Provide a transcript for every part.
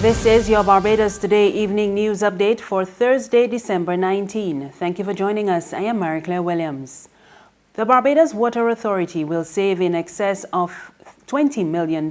This is your Barbados Today evening news update for Thursday, December 19. Thank you for joining us. I am Mary-Claire Williams. The Barbados Water Authority will save in excess of $20 million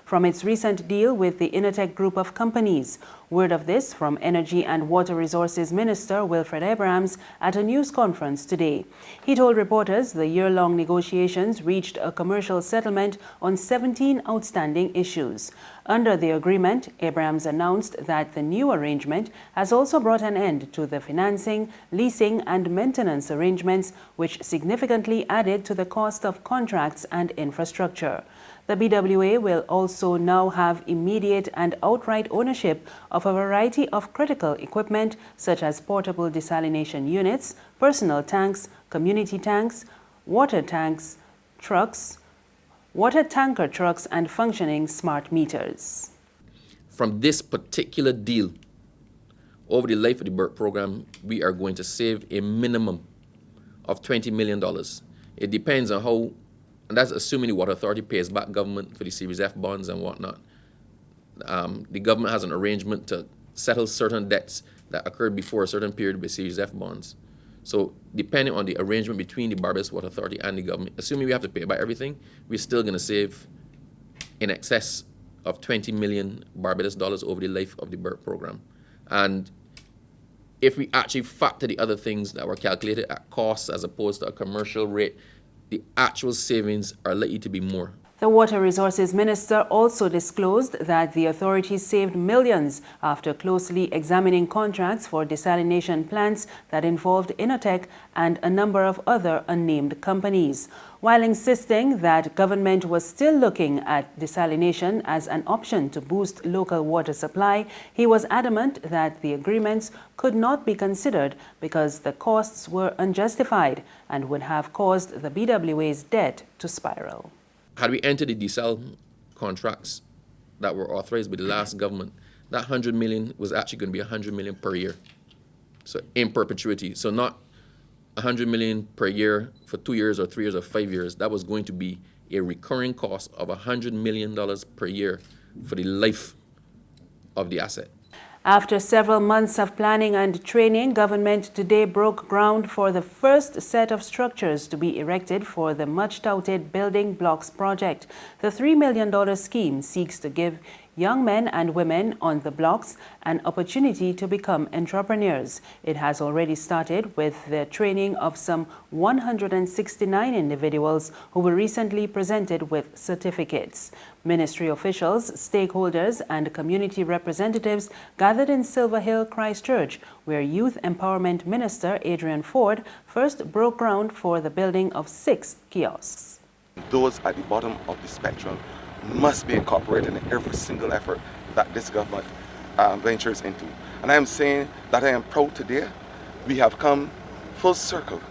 from its recent deal with the Innotech group of companies. Word of this from Energy and Water Resources Minister Wilfred Abrahams at a news conference today. He told reporters the year-long negotiations reached a commercial settlement on 17 outstanding issues. Under the agreement, Abrahams announced that the new arrangement has also brought an end to the financing, leasing and maintenance arrangements, which significantly added to the cost of contracts and infrastructure. The BWA will also now have immediate and outright ownership of a variety of critical equipment such as portable desalination units, personal tanks, community tanks, water tanks, trucks, water tanker trucks and functioning smart meters. From this particular deal, over the life of the BERT program, we are going to save a minimum of $20 million. It depends on how, and that's assuming the Water Authority pays back government for the Series F bonds and whatnot. The government has an arrangement to settle certain debts that occurred before a certain period with Series F bonds. So depending on the arrangement between the Barbados Water Authority and the government, assuming we have to pay back everything, we're still going to save in excess of 20 million Barbados dollars over the life of the BERT program. And if we actually factor the other things that were calculated at cost as opposed to a commercial rate, the actual savings are likely to be more. The Water Resources Minister also disclosed that the authorities saved millions after closely examining contracts for desalination plants that involved Innotech and a number of other unnamed companies. While insisting that government was still looking at desalination as an option to boost local water supply, he was adamant that the agreements could not be considered because the costs were unjustified and would have caused the BWA's debt to spiral. Had we entered the desal contracts that were authorized by the last government, that 100 million was actually going to be 100 million per year. So in perpetuity. So not 100 million per year for 2 years or 3 years or 5 years. That was going to be a recurring cost of $100 million per year for the life of the asset. After several months of planning and training, government today broke ground for the first set of structures to be erected for the much-touted Building Blocks project. The $3 million scheme seeks to give young men and women on the blocks an opportunity to become entrepreneurs. It has already started with the training of some 169 individuals who were recently presented with certificates. Ministry officials, stakeholders and community representatives gathered in Silver Hill, Christchurch, where Youth Empowerment Minister Adrian Ford first broke ground for the building of 6 kiosks. Those at the bottom of the spectrum must be incorporated in every single effort that this government ventures into. And I am saying that I am proud today. We have come full circle,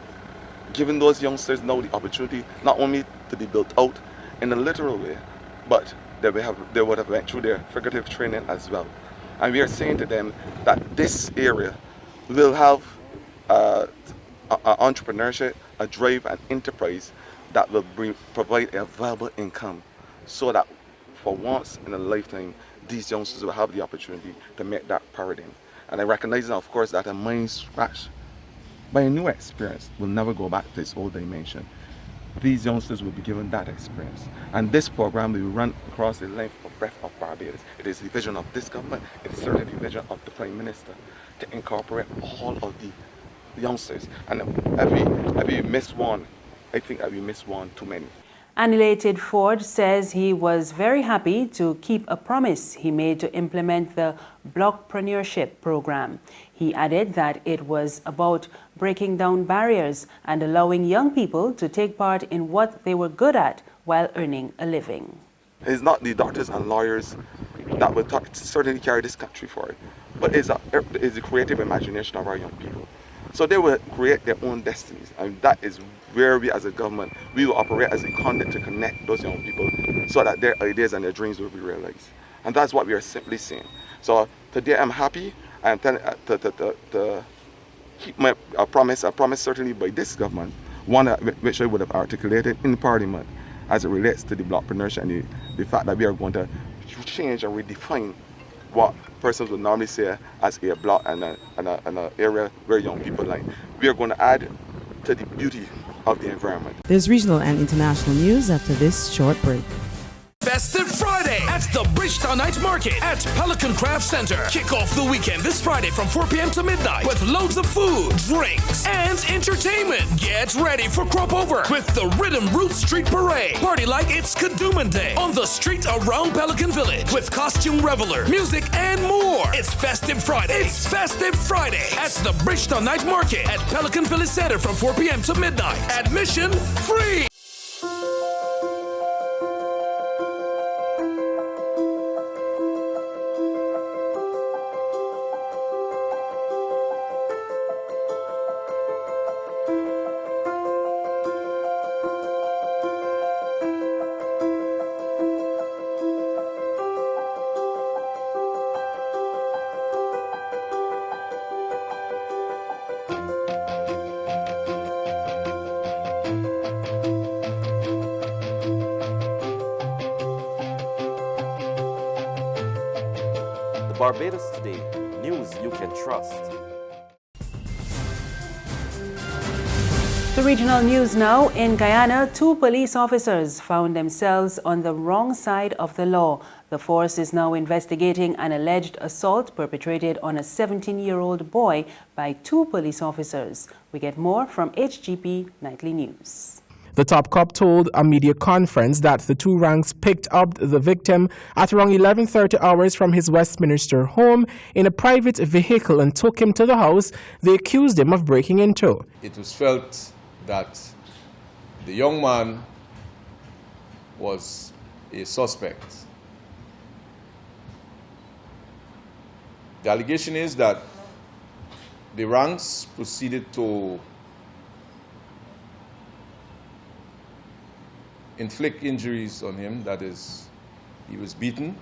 giving those youngsters now the opportunity not only to be built out in a literal way, but they would have went through their figurative training as well. And we are saying to them that this area will have entrepreneurship, a drive and enterprise that will provide a viable income, so that for once in a lifetime, these youngsters will have the opportunity to make that paradigm. And I recognize, of course, that a mind scratched by a new experience will never go back to its old dimension. These youngsters will be given that experience. And this program will run across the length or breadth of Barbados. It is the vision of this government, it is certainly the vision of the Prime Minister to incorporate all of the youngsters. And if we miss one, I think that we miss one too many. An elated Ford says he was very happy to keep a promise he made to implement the Blockpreneurship program. He added that it was about breaking down barriers and allowing young people to take part in what they were good at while earning a living. It's not the doctors and lawyers that will certainly carry this country forward, but it's the creative imagination of our young people. So they will create their own destinies, and that is where we as a government, we will operate as a conduit to connect those young people so that their ideas and their dreams will be realized. And that's what we are simply saying. So today I'm happy and to keep my promise certainly by this government, one which I would have articulated in Parliament as it relates to the blockpreneurship and the fact that we are going to change and redefine what persons would normally say as a block and an area where young people like. We are going to add to the beauty of the environment. There's regional and international news after this short break. Festive Friday at the Bridgetown Night Market at Pelican Craft Center. Kick off the weekend this Friday from 4 p.m. to midnight with loads of food, drinks, and entertainment. Get ready for Crop Over with the Rhythm Root Street Parade. Party like it's Kadooman Day on the street around Pelican Village with costume reveler, music, and more. It's Festive Friday. It's Festive Friday at the Bridgetown Night Market at Pelican Village Center from 4 p.m. to midnight. Admission free. Barbados Today, news you can trust. The regional news now. In Guyana, 2 police officers found themselves on the wrong side of the law. The force is now investigating an alleged assault perpetrated on a 17-year-old boy by 2 police officers. We get more from HGP Nightly News. The top cop told a media conference that the 2 ranks picked up the victim at around 11:30 hours from his Westminster home in a private vehicle and took him to the house they accused him of breaking into. It was felt that the young man was a suspect. The allegation is that the ranks proceeded to inflict injuries on him. That is, he was beaten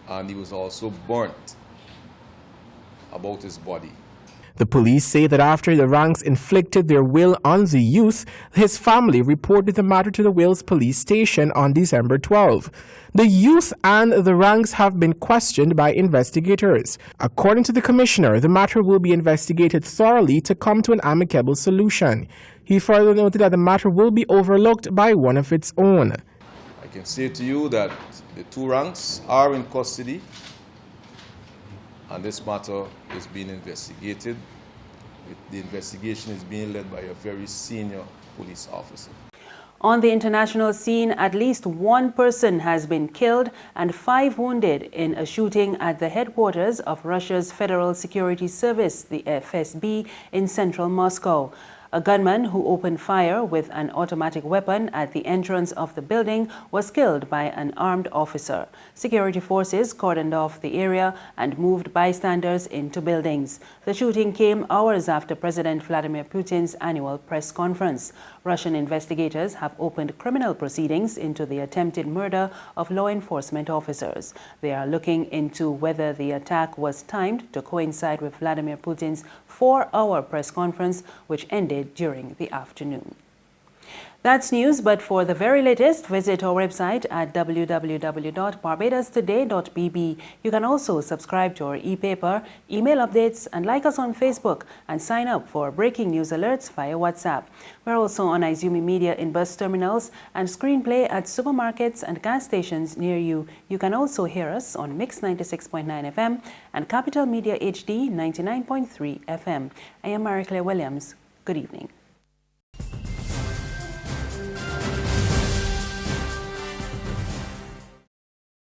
and he was also burnt about his body. The police say that after the ranks inflicted their will on the youth, his family reported the matter to the Wales police station on December 12. The youth and the ranks have been questioned by investigators. According to the commissioner, the matter will be investigated thoroughly to come to an amicable solution. He further noted that the matter will be overlooked by one of its own. I can say to you that the 2 ranks are in custody and this matter is being investigated. The investigation is being led by a very senior police officer. On the international scene, at least 1 person has been killed and 5 wounded in a shooting at the headquarters of Russia's Federal Security Service, the FSB, in central Moscow. A gunman who opened fire with an automatic weapon at the entrance of the building was killed by an armed officer. Security forces cordoned off the area and moved bystanders into buildings. The shooting came hours after President Vladimir Putin's annual press conference. Russian investigators have opened criminal proceedings into the attempted murder of law enforcement officers. They are looking into whether the attack was timed to coincide with Vladimir Putin's 4-hour press conference, which ended during the afternoon. That's news, but for the very latest, visit our website at www.barbadostoday.bb. You can also subscribe to our e-paper, email updates, and like us on Facebook, and sign up for breaking news alerts via WhatsApp. We're also on Izumi Media in bus terminals and Screenplay at supermarkets and gas stations near you. You can also hear us on Mix 96.9 FM and Capital Media HD 99.3 FM. I am Marie Claire Williams. Good evening.